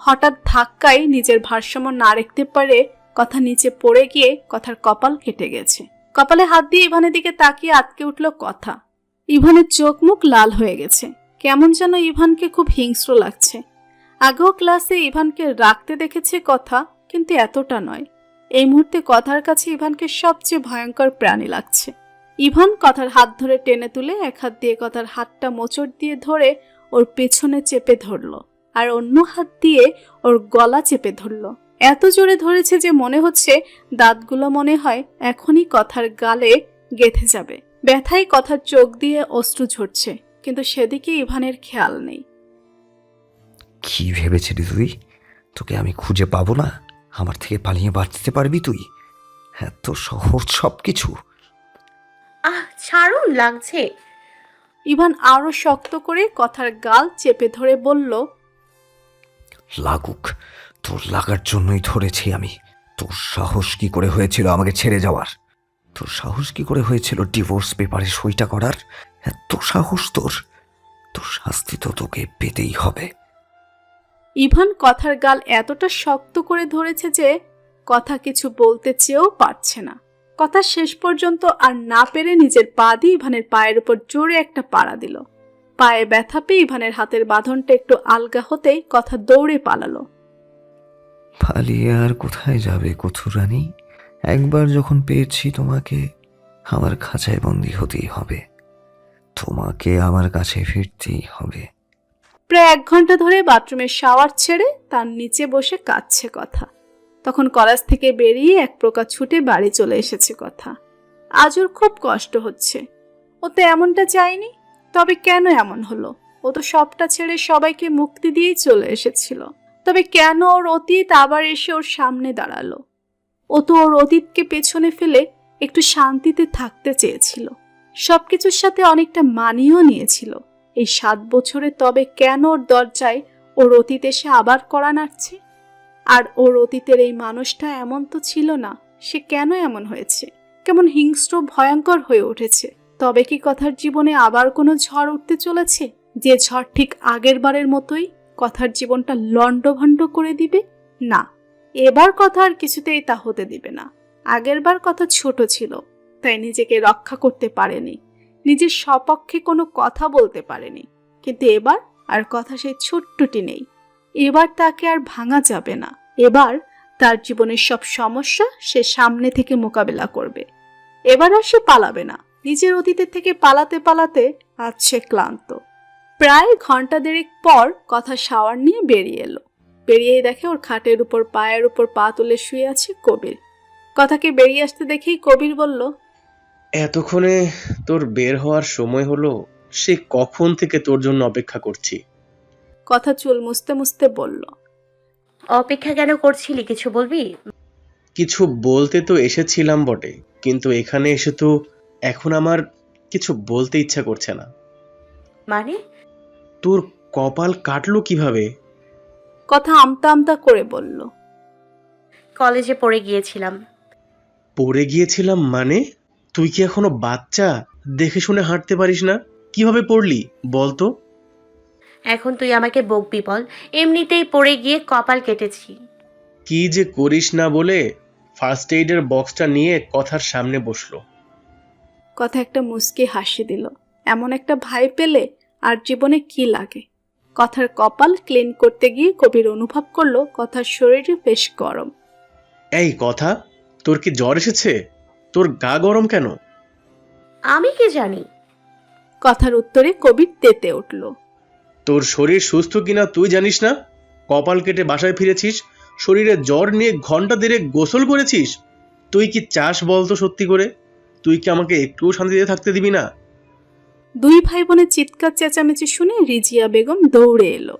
হঠাৎ ধাক্কায় নিজের ভারসাম্য না রাখতে পারে কথা নিচে পড়ে গিয়ে কথার কপাল কেটে গেছে। কপালে হাত দিয়ে ইভানের দিকে তাকিয়ে আটকে উঠল কথা। ইভানের চোখ মুখ লাল হয়ে গেছে। কেমন যেন ইভানকে খুব হিংস্র লাগছে। আগেও ক্লাসে ইভানকে রাখতে দেখেছে কথা, কিন্তু এতটা নয়। এই মুহূর্তে কথার কাছে ইভানকে সবচেয়ে ভয়ঙ্কর প্রাণী লাগছে। ইভান কথার হাত ধরে টেনে তুলে এক হাত দিয়ে কথার হাতটা মোচড় দিয়ে ধরে ওর পেছনে চেপে ধরল, আর অন্য হাত দিয়ে ওর গলা চেপে ধরল। এত জোরে ধরেছে যে মনে হচ্ছে দাঁতগুলো মনে হয় এখনই কথার গালে গেঁথে যাবে। ব্যথায় কথার চোখ দিয়ে অশ্রু ঝরছে, কিন্তু সেদিকে ইভানের খেয়াল নেই। কি ভেবেছিলি তুই? তোকে আমি খুঁজে পাবো না? আমার থেকে পালিয়ে বাঁচতে পারবি তুই? এত সহজ সব কিছু? ছাড়ুন, লাগছে। ইভান আরো শক্ত করে কথার গাল চেপে ধরে বলল, লাগুক, তোর লাগার জন্যই ধরেছি আমি। তোর সাহস কি করে হয়েছিল আমাকে ছেড়ে যাওয়ার? তোর সাহস কি করে হয়েছিল ডিভোর্স পেপারে সইটা করার? এত সাহস তোর? তোর শাস্তি তো তোকে পেতেই হবে। ইভান কথার গাল এতটা শক্ত করে ধরেছে যে কথা কিছু বলতে চেয়েও পারছে না। কথা শেষ পর্যন্ত আর না পেরে নিজের পা দিয়ে ইভানের পায়ের উপর জোরে একটা পাড়া দিল। পায়ে ব্যথা পেয়ে ইভানের হাতের বাঁধনটা একটু আলগা হতেই কথা দৌড়ে পালালো। পালিয়ে আর কোথায় যাবে কথুরানী? একবার যখন পেয়েছি তোমাকে, আমার খাঁচায় বন্দি হতেই হবে। তোমাকে আমার কাছে ফিরতেই হবে। প্রায় 1 ঘন্টা ধরে বাথরুমের শাওয়ার ছেড়ে তার নিচে বসে কাঁদছে কথা। তখন কলেজ থেকে বেরিয়ে এক প্রকার ছুটে বাড়ি চলে এসেছে কথা। আজ ওর খুব কষ্ট হচ্ছে। ও তো এমনটা চায়নি, তবে কেন এমন হলো? ও তো সবটা ছেড়ে সবাইকে মুক্তি দিয়েই চলে এসেছিল। তবে কেন ওর অতীত আবার এসে ওর সামনে দাঁড়ালো? ও তো ওর অতীতকে পেছনে ফেলে একটু শান্তিতে থাকতে চেয়েছিল। সবকিছুর সাথে অনেকটা মানিয়েও নিয়েছিল এই 7 বছরে। তবে কেন ওর দরজায় ওর অতীত এসে আবার কড়া নাড়ছে? আর ওর অতীতের এই মানুষটা এমন তো ছিল না। সে কেন এমন হয়েছে? কেমন হিংস্র ভয়ঙ্কর হয়ে উঠেছে? তবে কি কথার জীবনে আবার কোনো ঝড় উঠতে চলেছে, যে ঝড় ঠিক আগের বারের মতোই কথার জীবনটা লণ্ডভণ্ড করে দিবে? না, এবার কথা আর কিছুতেই তা হতে দিবে না। আগের বার কথা ছোট ছিল, তাই নিজেকে রক্ষা করতে পারেনি, নিজের সপক্ষে কোনো কথা বলতে পারেনি। কিন্তু এবার আর কথা সেই ছোট্টটি নেই। এবার তাকে আর ভাঙা যাবে না। এবার তার জীবনের সব সমস্যা সে সামনে থেকে মোকাবেলা করবে। এবার আর সে পালাবে না। নিজের অতীতের থেকে পালাতে পালাতে আজ সে ক্লান্ত। প্রায় ঘন্টা দেড়েক পর কথা শাওয়ার নিয়ে বেরিয়ে এলো। বেরিয়েই দেখে ওর খাটের উপর পায়ের উপর পা তুলে শুয়ে আছে কবির। কথাকে বেরিয়ে আসতে দেখেই কবির বলল, এতক্ষণে তোর বের হওয়ার সময় হলো? সে কখন থেকে তোর জন্য অপেক্ষা করছি। কথা চুল মুছতে মুছতে বলল, অপেক্ষা কেন করছিলি, কিছু বলবি? কিছু বলতে তো এসেছিলাম বটে, কিন্তু এখানে এসে তো এখন আমার কিছু বলতে ইচ্ছা করছে না। মানে? তোর কপাল কাটলো কিভাবে? কথা আমতা আমতা করে বলল, কলেজে পড়ে গিয়েছিলাম। পড়ে গিয়েছিলাম মানে? তুই কি এখনো বাচ্চা? দেখে শুনে হাঁটতে পারিস না? কিভাবে পড়লি বলতো? এখন তুই আমাকে বকবি বল? এমনিতেই পড়ে গিয়ে কপাল কেটেছি। কি যে করিস না বলে ফার্স্ট এইডের বক্সটা নিয়ে কথার সামনে বসলো। কথা একটা মুচকি হাসি দিল। এমন একটা ভাই পেলে আর জীবনে কি লাগে। কথার কপাল ক্লিন করতে গিয়ে কবির অনুভব করলো কথার শরীরে বেশ গরম। এই কথা, তোর কি জ্বর এসেছে? তোর গা গরম কেন? আমি কি জানি? কথার উত্তরে কবির তেতে উঠল। তোর শরীর সুস্থ কিনা তুই জানিস না? কপাল কেটে বাসায় ফিরেছিস, শরীরে জ্বর নিয়ে ঘন্টা দেড়েক গোসল করেছিস। তুই কি চাস বলতো সত্যি করে? তুই কি আমাকে একটুও শান্তিতে থাকতে দিবি না? 2 ভাই বোনের চিৎকার চেঁচামেচি শুনে রিজিয়া বেগম দৌড়ে এলো।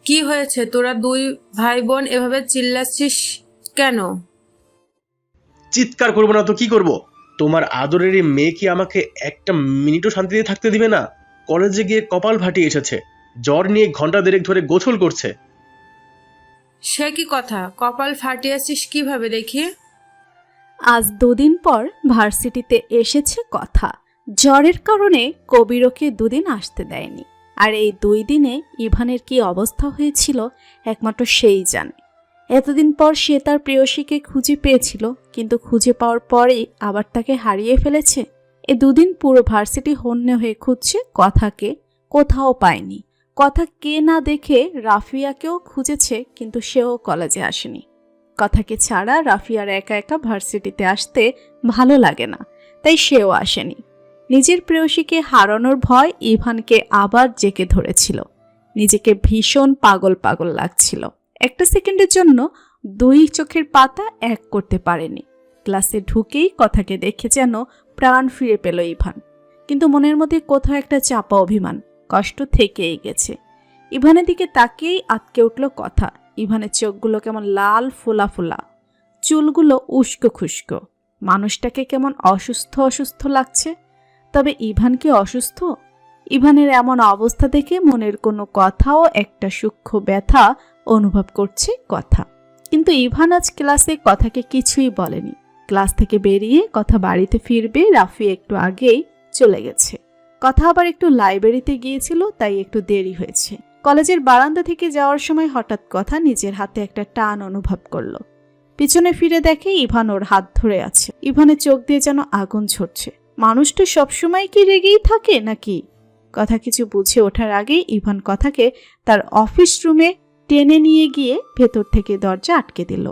কি হয়েছে? তোরা 2 ভাই বোন এভাবে চিল্লাচ্ছিস কেন? চিৎকার করবো না তো কি করব? তোমার আদরেরই মেয়ে কি আমাকে একটা মিনিটও শান্তিতে থাকতে দিবে না? কলেজে গিয়ে কপাল ফাটিয়ে এসেছে, জ্বর নিয়ে ঘন্টা দেড়েক ধরে গোসল করছে। সে কি কথা? কপাল ফাটিয়েছিস কিভাবে দেখি? আজ 2 দিন পর ভার্সিটিতে এসেছে কথা। জ্বরের কারণে কবিরকে 2 দিন আসতে দেয়নি। আর এই 2 দিনে ইভানের কি অবস্থা হয়েছিল একমাত্র সেই জানে। এতদিন পর সে তার প্রেয়সীকে খুঁজে পেয়েছিল, কিন্তু খুঁজে পাওয়ার পরেই আবার তাকে হারিয়ে ফেলেছে। এই 2 দিন পুরো ভার্সিটি হন্যে হয়ে খুঁজছে কথাকে, কোথাও পায়নি। কথা কে না দেখে রাফিয়াকেও খুঁজেছে, কিন্তু সেও কলেজে আসেনি। কথাকে ছাড়া রাফিয়ার একা একা ভার্সিটিতে আসতে ভালো লাগে না, তাই সেও আসেনি। নিজের প্রেয়সীকে হারানোর ভয় ইভানকে আবার জেঁকে ধরেছিল। নিজেকে ভীষণ পাগল পাগল লাগছিল। একটা সেকেন্ডের জন্য 2 চোখের পাতা এক করতে পারেনি। ক্লাসে ঢুকেই কথাকে দেখে যেন প্রাণ ফিরে পেল ইভান, কিন্তু মনের মধ্যে কোথাও একটা চাপা অভিমান, কষ্ট থেকেই গেছে। ইভানের দিকে তাকিয়েই আটকে উঠল কথা। ইভানের চোখগুলো কেমন লাল ফোলা ফোলা, চুলগুলো উস্কো খুস্কো, মানুষটাকে কেমন অসুস্থ অসুস্থ লাগছে। তবে ইভান কি অসুস্থ? ইভানের এমন অবস্থা দেখে মনের কোনো কথাও একটা সূক্ষ্ম ব্যথা অনুভব করছে কথা। কিন্তু ইভান আজ ক্লাসে কথাকে কিছুই বলেনি। ক্লাস থেকে বেরিয়ে কথা বাড়িতে ফিরবে রাফি একটু আগেই চলে গেছে। কথা আবার একটু লাইব্রেরিতে গিয়েছিল, তাই একটু দেরি হয়েছে। কলেজের বারান্দা থেকে যাওয়ার সময় হঠাৎ কথা নিজের হাতে একটা টান অনুভব করলো। পিছনে ফিরে দেখে ইভান ওর হাত ধরে আছে। ইভানের চোখ দিয়ে যেন আগুন ঝরছে। মানুষটা সবসময় কি রেগেই থাকে নাকি? কথা কিছু বুঝে ওঠার আগেই ইভান কথাকে তার অফিস রুমে টেনে নিয়ে গিয়ে ভেতর থেকে দরজা আটকে দিল।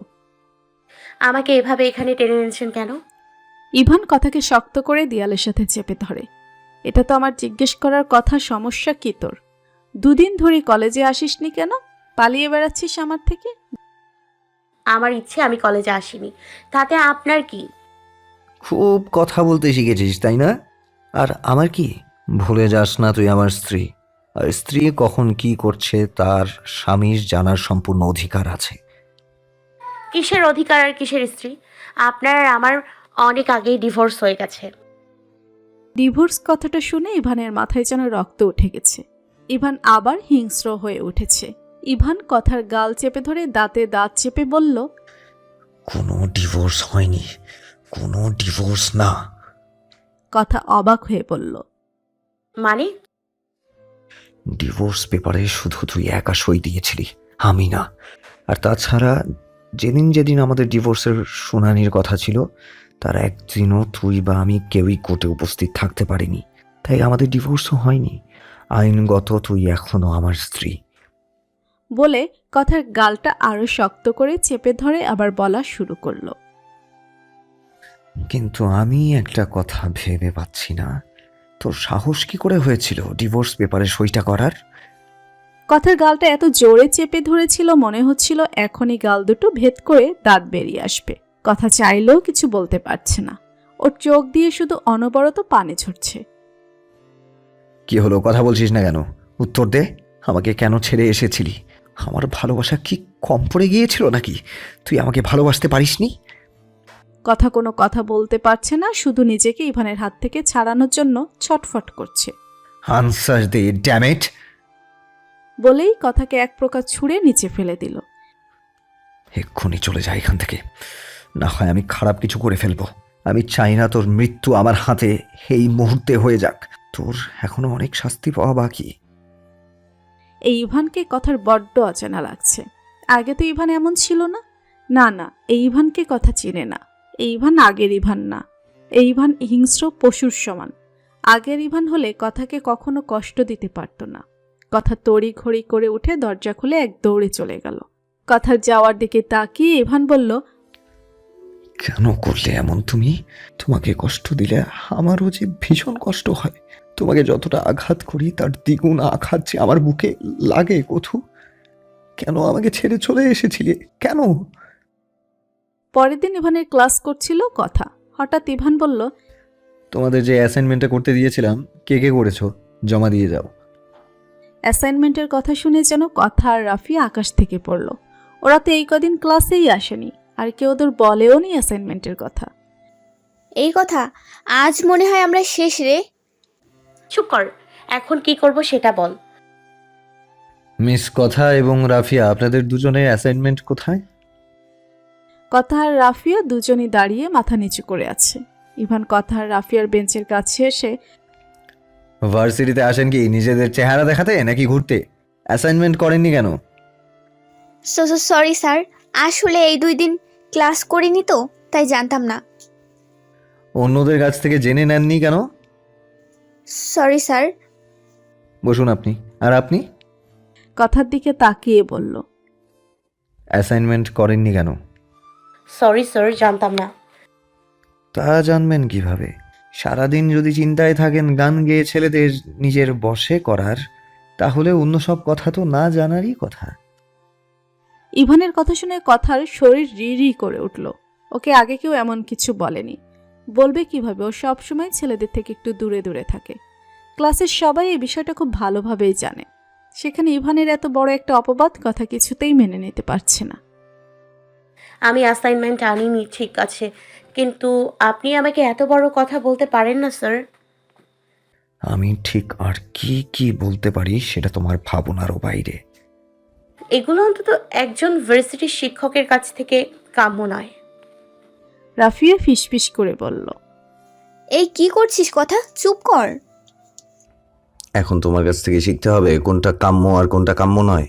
আমাকে এভাবে এখানে টেনে এনেছেন কেন? ইভান কথাকে শক্ত করে দেয়ালের সাথে চেপে ধরে। এটা তো আমার জিজ্ঞেস করার কথা, সমস্যা কি তোর? 2 দিন ধরে কলেজে আসিসনি কেন? পালিয়ে বেড়াচ্ছিস আমার থেকে? আমার ইচ্ছে আমি কলেজে আসিনি, তাতে আপনার কি? খুব কথা বলতে শিখেছিস তাই না? আর আমার কি? ভুলে যাস না তুই আমার স্ত্রী, আর স্ত্রী কখন কি করছে তার স্বামীর জানার সম্পূর্ণ অধিকার আছে। কিসের অধিকার আর কিসের স্ত্রী? আপনার আর আমার অনেক আগেই ডিভোর্স হয়ে গেছে। ডিভোর্স কথাটা শুনে ইভানের মাথায় যেন রক্ত উঠে গেছে। ইভান আবার হিংস্র হয়ে উঠেছে। ইভান কথার গাল চেপে ধরে দাঁতে দাঁত চেপে বলল, কোনো ডিভোর্স হয়নি, কোনো ডিভোর্স না। কথা অবাক হয়ে বলল, মানে? ডিভোর্স পেপারে শুধু তুই একা সই দিয়েছিলি, আমি না। আর তাছাড়া যেদিন যেদিন আমাদের ডিভোর্সের শুনানির কথা ছিল তার একদিনও তুই বা আমি কেউই কোর্টে উপস্থিত থাকতে পারিনি, তাই আমাদের ডিভোর্সও হয়নি। আইনগত তুই এখনো আমার স্ত্রী। বলে কথার গালটা আরো শক্ত করে চেপে ধরে আবার বলা শুরু করলো। কিন্তু আমি একটা কথা ভেবে পাচ্ছি না, তোর সাহস কি করে হয়েছিল ডিভোর্স পেপারে সইটা করার? কথার গালটা এত জোরে চেপে ধরেছিল মনে হচ্ছিল এখনই গাল দুটো ভেদ করে দাঁত বেরিয়ে আসবে। কথা চাইলেও কিছু বলতে পারছে না। ওর চোখ দিয়ে শুধু অনবরত পানি ঝরছে। কি হলো, কথা বলছিস না কেন? উত্তর দে। আমাকে কেন ছেড়ে এসেছিলি? আমার ভালোবাসা কি কম পড়ে গিয়েছিল নাকি? তুই আমাকে ভালোবাসতে পারিসনি? কথা কোনো কথা বলতে পারছে না, শুধু নিজেকে ইভানের হাত থেকে ছাড়ানোর জন্য ছটফট করছে। আনসার দে ড্যাম ইট। বলেই কথাকে এক প্রকার ছুঁড়ে নিচে ফেলে দিল। এক্ষুনি চলে যায় এখান থেকে, না হয় আমি খারাপ কিছু করে ফেলবো। আমি চাই না তোর মৃত্যু আমার হাতে এই মুহূর্তে হয়ে যাক। তোর এখনো অনেক শাস্তি পাওয়া বাকি। এই ইভানকে কথার বড্ড অচেনা লাগছে। আগে তো ইভান এমন ছিল না। না না, এই ইভানকে কথা চিনে না। এই ইভান আগের ইভান না। এই ইভান হিংস্র পশুর সমান। আগের ইভান হলে কথাকে কখনো কষ্ট দিতে পারত না। কথা তড়ি ঘড়ি করে উঠে দরজা খুলে এক দৌড়ে চলে গেল। কথার যাওয়ার দিকে তাকিয়ে ইভান বলল, কেন করলে এমন তুমি? তোমাকে কষ্ট দিলে আমারও যে ভীষণ কষ্ট হয়। তোমাকে যতটা আঘাত করি তার দ্বিগুণ আঘাত যে আমার বুকে লাগে কথু। কেন আমাকে ছেড়ে চলে এসেছিলে? কেন? পরের দিন ইভানের ক্লাস করছিল কথা। হঠাৎ ইভান বলল, তোমাদের যে অ্যাসাইনমেন্টটা করতে দিয়েছিলাম কে কে করেছো? জমা দিয়ে যাও। অ্যাসাইনমেন্টের কথা শুনে যেন কথা আর রাফি আকাশ থেকে পড়ল। ওরা তো এই কদিন ক্লাসেই আসেনি, আর কেউ ওদের বলেও নি অ্যাসাইনমেন্টের কথা। এই কথা আজ মনে হয় আমরা শেষ রে। চুপ কর, এখন কি করব সেটা বল। মিস কথা এবং রাফিয়া, আপনাদের দুজনের অ্যাসাইনমেন্ট কোথায়? কথা আর রাফিয়া দুজনই দাঁড়িয়ে মাথা নিচু করে আছে। ইভান কথা আর রাফিয়ার বেঞ্চের কাছে এসে, ভার্সিটিতে আসেন কি নিজেদের চেহারা দেখাতে নাকি ঘুরতে? অ্যাসাইনমেন্ট করেননি কেন? সরি স্যার, আসলে এই 2 দিন ক্লাস করিনি তো, তাই জানতাম না। অন্যদের কাছ থেকে জেনে নেননি কেন? Sorry sir. বসুন আপনি। আর আপনি? কথার দিকে তাকিয়ে বলল। অ্যাসাইনমেন্ট করেননি কেন? সরি স্যার, জানতাম না। তা জানবেন কিভাবে? সারাদিন যদি চিন্তায় থাকেন গান গেয়ে ছেলেদের নিজের বশে করার, তাহলে অন্য সব কথা তো না জানারই কথা। ইভানের কথা শুনে কথার শরীর রি করে উঠল। ওকে আগে কেউ এমন কিছু বলেনি। বলবে কিভাবে? ও সবসময় ছেলেদের থেকে একটু দূরে দূরে থাকে। ক্লাসের সবাই এই বিষয়টা খুব ভালোভাবেই জানে। সেখানে ইভানের এত বড় একটা অপবাদ কথা কিছুতেই মেনে নিতে পারছে না। আমি অ্যাসাইনমেন্ট আনিনি, ঠিক আছে, কিন্তু আপনি আমাকে এত বড় কথা বলতে পারেন না স্যার। আমি ঠিক আর কি কি বলতে পারি সেটা তোমার ভাবনারও বাইরে। এগুলো অন্তত একজন ভার্সিটির শিক্ষকের কাছ থেকে কাম্য নয়। রাফিয়া ফিসফিস করে বলল। এই কি করছিস? কথা চুপ কর। এখন তোমার কাছ থেকে শিখতে হবে কোনটা কাম্য আর কোনটা কাম্য নয়।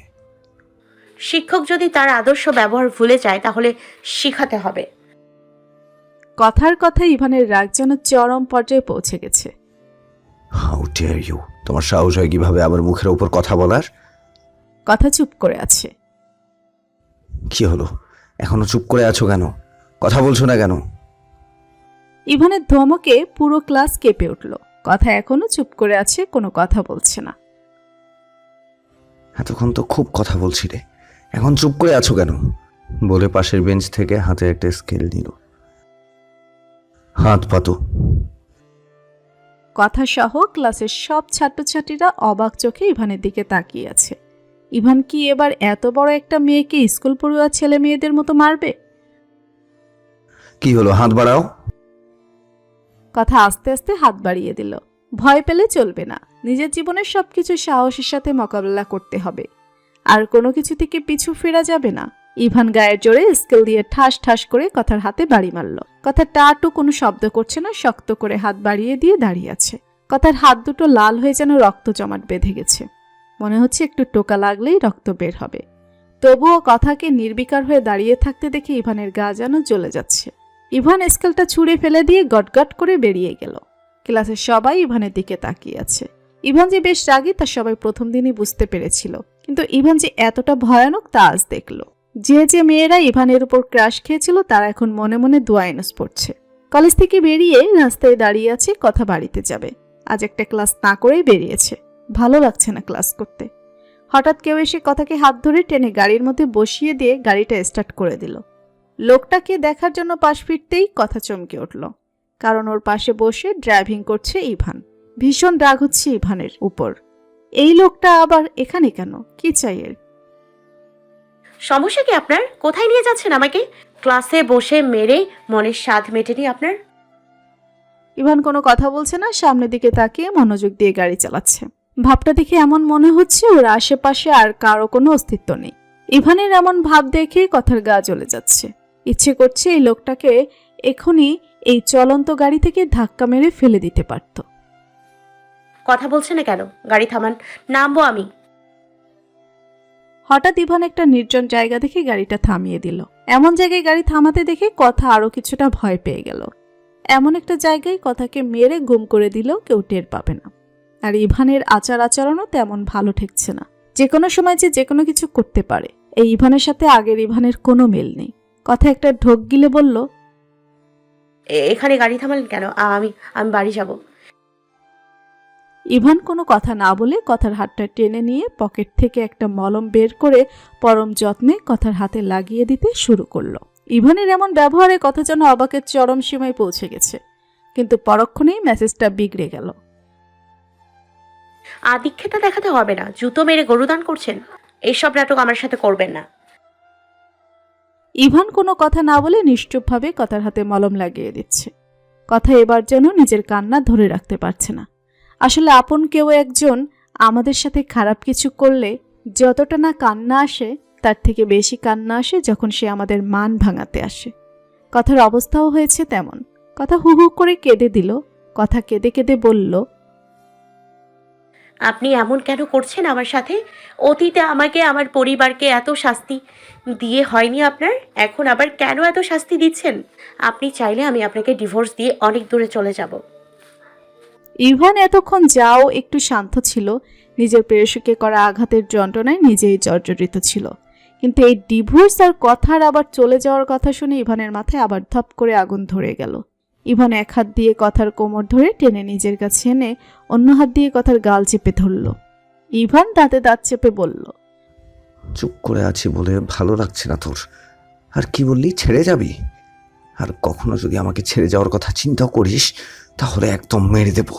শিক্ষক যদি তার আদর্শ ব্যবহার ভুলে যায় তাহলে শিখাতে হবে। কথার কথায় ইভানের রাগ যেন চরম পর্যায়ে পৌঁছে গেছে। How dare you! তোমার সাহস হয় কিভাবে আমার মুখের ওপর কথা বলার? কথা চুপ করে আছে। কি হলো, এখনো চুপ করে আছো কেন? কথা বলছো না কেন? ইভানের ধমকে পুরো ক্লাস কেঁপে উঠল। কথা এখনো চুপ করে আছে, কোনো কথা বলছে না। এতক্ষণ তো খুব কথা বলছিলে, এখন চুপ করে আছো কেন? বলে পাশের বেঞ্চ থেকে হাতে একটা স্কেল নিল। হাত পাতো। কথা সহ ক্লাসের সব ছাত্রছাত্রীরা অবাক চোখে ইভানের দিকে তাকিয়ে আছে। ইভান কি এবার এত বড় একটা মেয়েকে স্কুল পড়ুয়া ছেলে মেয়েদের মতো মারবে? কি হলো, হাত বাড়াও। কথা আস্তে আস্তে হাত বাড়িয়ে দিল। ভয় পেলে চলবে না, নিজের জীবনের সবকিছু সাহসের সাথে মোকাবেলা করতে হবে। আর কোনো কিছু থেকে পিছু ফেরা যাবে না। ইভান গায়ের জোরে স্কেল দিয়ে ঠাস ঠাস করে কথার হাতে বাড়ি মারল। কথা টাটু কোনো শব্দ করছে না, শক্ত করে হাত বাড়িয়ে দিয়ে দাঁড়িয়ে আছে। কথার হাত দুটো লাল হয়ে যেন রক্ত জমাট বেঁধে গেছে। মনে হচ্ছে একটু টোকা লাগলেই রক্ত বের হবে। তবুও কথাকে নির্বিকার হয়ে দাঁড়িয়ে থাকতে দেখে ইভানের গা যেন জ্বলে যাচ্ছে। ইভান স্কেলটা ছুঁড়ে ফেলে দিয়ে গটগট করে বেরিয়ে গেল। ক্লাসের সবাই ইভানের দিকে তাকিয়ে আছে। ইভান যে বেশ রাগী তা সবাই প্রথম দিনই বুঝতে পেরেছিল, কিন্তু ইভান যে এতটা ভয়ানক তা আজ দেখল। যে মেয়েরা ইভানের উপর ক্রাশ খেয়েছিল তারা এখন মনে মনে দোয়াইনস পড়ছে। কলেজ থেকে বেরিয়ে রাস্তায় দাঁড়িয়ে আছে, কথা বাড়িতে যাবে। আজ একটা ক্লাস না করেই বেরিয়েছে, ভালো লাগছে না ক্লাস করতে। হঠাৎ কেউ এসে কথাকে হাত ধরে টেনে গাড়ির মধ্যে বসিয়ে দিয়ে গাড়িটা স্টার্ট করে দিল। লোকটাকে দেখার জন্য পাশ ফিরতেই কথা চমকে উঠল, কারণ ওর পাশে বসে ড্রাইভিং করছে ইভান। ভীষণ রাগ হচ্ছে ইভানের উপর। এই লোকটা আবার এখানে কেন? কি চাই এর? সমস্যা কি আপনার? কোথায় নিয়ে যাচ্ছেন আমাকে? ক্লাসে বসে মেরে মনের স্বাদ মেটেনি আপনার? ইভান কোনো কথা বলছে না, সামনের দিকে তাকিয়ে মনোযোগ দিয়ে গাড়ি চালাচ্ছে। ভাবটা দেখে এমন মনে হচ্ছে ওর আশেপাশে আর কারো কোনো অস্তিত্ব নেই। ইভানের এমন ভাব দেখে কথার গা জ্বলে যাচ্ছে। ইচ্ছে করছে এই লোকটাকে এখনই এই চলন্ত গাড়ি থেকে ধাক্কা মেরে ফেলে দিতে পারত। কথা বলছে না কেন? গাড়ি থামান, নামবো আমি। হঠাৎ ইভান একটা নির্জন জায়গা দেখে গাড়িটা থামিয়ে দিল। এমন জায়গায় গাড়ি থামাতে দেখে কথা আরো কিছুটা ভয় পেয়ে গেল। এমন একটা জায়গায় কথাকে মেরে গুম করে দিলেও কেউ টের পাবে না। আর ইভানের আচার আচরণও তেমন ভালো ঠেকছে না। যে কোনো সময় যে কোনো কিছু করতে পারে। এই ইভানের সাথে আগের ইভানের কোনো মিল নেই। কথা একটা ঢোক গিলে বলল, এখানে গাড়ি থামালেন কেন? আমি বাড়ি যাব। ইভান কোনো কথা না বলে কথার হাতটা টেনে নিয়ে পকেট থেকে একটা মলম বের করে পরম যত্নে কথার হাতে লাগিয়ে দিতে শুরু করলো। ইভানের এমন ব্যবহারে কথা যেন অবাকের চরম সীমায় পৌঁছে গেছে, কিন্তু পরক্ষণেই মেসেজটা বিগড়ে গেল। আদিক্ষেতা দেখাতে হবে না, জুতো মেরে গরুদান করছেন। এইসব নাটক আমার সাথে করবেন না। ইভান কোনো কথা না বলে নিশ্চুপভাবে কথার হাতে মলম লাগিয়ে দিচ্ছে। কথা এবার যেন নিজের কান্না ধরে রাখতে পারছে না। আসলে আপন কেউ একজন আমাদের সাথে খারাপ কিছু করলে যতটা না কান্না আসে তার থেকে বেশি কান্না আসে যখন সে আমাদের মান ভাঙাতে আসে। কথার অবস্থাও হয়েছে তেমন। কথা হু হু করে কেঁদে দিল। কথা কেঁদে কেঁদে বলল, আপনি এমন কেন করছেন আমার সাথে? অতীতে আমাকে, আমার পরিবারকে এত শাস্তি দিয়ে হয়নি আপনার, এখন আবার কেন এত শাস্তি দিচ্ছেন? আপনি চাইলে আমি আপনাকে ডিভোর্স দিয়ে অনেক দূরে চলে যাব। ইভান এতক্ষণ যাও একটু শান্ত ছিল, নিজের প্রেয়সীকে করা আঘাতের যন্ত্রণায় নিজেই জর্জরিত ছিল। কিন্তু এই ডিভোর্স আর কথার আবার চলে যাওয়ার কথা শুনে ইভানের মাথায় আবার ধপ করে আগুন ধরে গেল। ইভান এক হাত দিয়ে কথার কোমর ধরে টেনে নিজের কাছে এনে অন্য হাত দিয়ে কথার গাল চেপে ধরল। ইভান দাঁতে দাঁত চেপে বলল, চুপ করে আছি বলে ভালো লাগছে না তোর? আর কি বললি, ছেড়ে যাবি? আর কখনো যদি আমাকে ছেড়ে যাওয়ার কথা চিন্তা করিস তাহলে একদম মেরে দেব।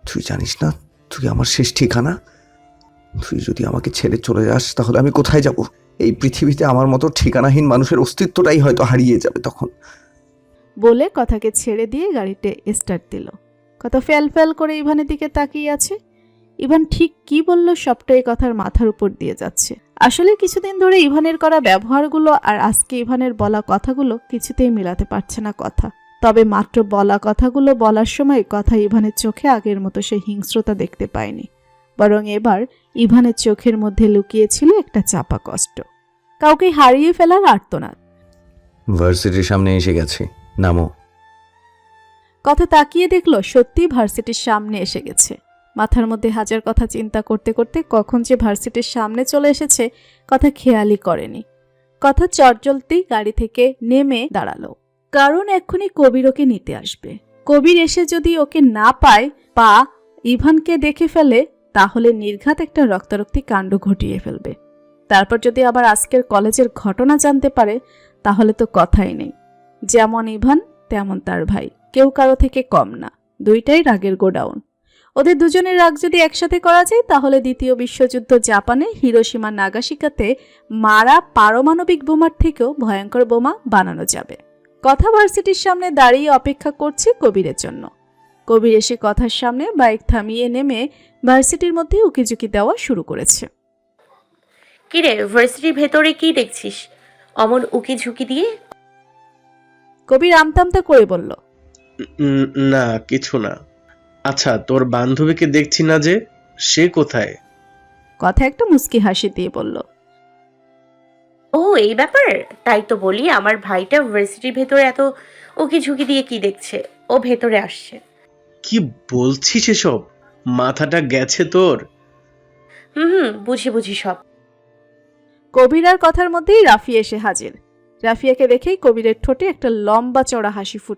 তুই জানিস না তুই আমার শেষ ঠিকানা? তুই যদি আমাকে ছেড়ে চলে যাস তাহলে আমি কোথায় যাব? এই পৃথিবীতে আমার মতো ঠিকানাহীন মানুষের অস্তিত্বটাই হয়তো হারিয়ে যাবে তখন। বলে কথাকে ছেড়ে দিয়ে গাড়িতে স্টার্ট দিল। কথা ফ্যাল ফ্যাল করে ইভানের দিকে তাকিয়ে আছে। ইভান ঠিক কি বলল সবটাই কথার মাথার উপর দিয়ে যাচ্ছে। আসলে কিছুদিন ধরে ইভানের করা ব্যবহারগুলো আর আজকে ইভানের বলা কথাগুলো কিছুতেই মিলাতে পারছে না কথা। তবে মাত্র বলা কথাগুলো বলার সময় কথা ইভানের চোখে আগের মতো সে হিংস্রতা দেখতে পায়নি, বরং এবার ইভানের চোখের মধ্যে লুকিয়েছিল একটা চাপা কষ্ট, কাউকে হারিয়ে ফেলার আর্তনাদ। ভার্সিটির সামনে এসে গেছে, নামো। কথা তাকিয়ে দেখলো সত্যি ভার্সিটির সামনে এসে গেছে। মাথার মধ্যে হাজার কথা চিন্তা করতে করতে কখন যে ভার্সিটির সামনে চলে এসেছে কথা খেয়ালই করেনি। কথা চটজলতেই গাড়ি থেকে নেমে দাঁড়ালো, কারণ এক্ষুনি কবির ওকে নিতে আসবে। কবির এসে যদি ওকে না পায় বা ইভানকে দেখে ফেলে তাহলে নির্ঘাত একটা রক্তারক্তি কাণ্ড ঘটিয়ে ফেলবে। তারপর যদি আবার আজকের কলেজের ঘটনা জানতে পারে তাহলে তো কথাই নেই। যেমন ইভান তেমন তার ভাই, কেউ কারো থেকে কম না, দুইটাই রাগের গোডাউন। ওদের দুজনের রাগ যদি একসাথে করা যায় তাহলে দ্বিতীয় বিশ্বযুদ্ধ জাপানে হিরোশিমা নাগাসাকিতে মারা পারমাণবিক বোমার থেকেও ভয়ঙ্কর বোমা বানানো যাবে। কথা ভার্সিটির সামনে দাঁড়িয়ে অপেক্ষা করছে কবিরের জন্য। কবির এসে কথার সামনে বাইক থামিয়ে নেমে ভার্সিটির মধ্যে উকিঝুঁকি দেওয়া শুরু করেছে। কিরে, ভার্সিটির ভেতরে কি দেখছিস অমন উকি ঝুঁকি দিয়ে? কবির আমতামতা করে বলল, না কিছু না। আচ্ছা, তোর বান্ধবীকে দেখছি না যে, সে কোথায়? কথা একটা মুচকি হাসি দিয়ে বলল, ও এই ব্যাপার, তাই তো বলি আমার ভাইটা ভার্সিটির ভেতরে এত উকি ঝুঁকি দিয়ে কি দেখছে? ও ভেতরে আসছে। কি বলছিস এসব? মাথাটা গেছে তোর? হুম, বুঝি বুঝি সব। কবির আর কথার মধ্যেই রাফি এসে হাজির। রাফিয়াকে দেখেই কবিরের ঠোঁটে একটা লম্বা চড়া হাসি ফুটে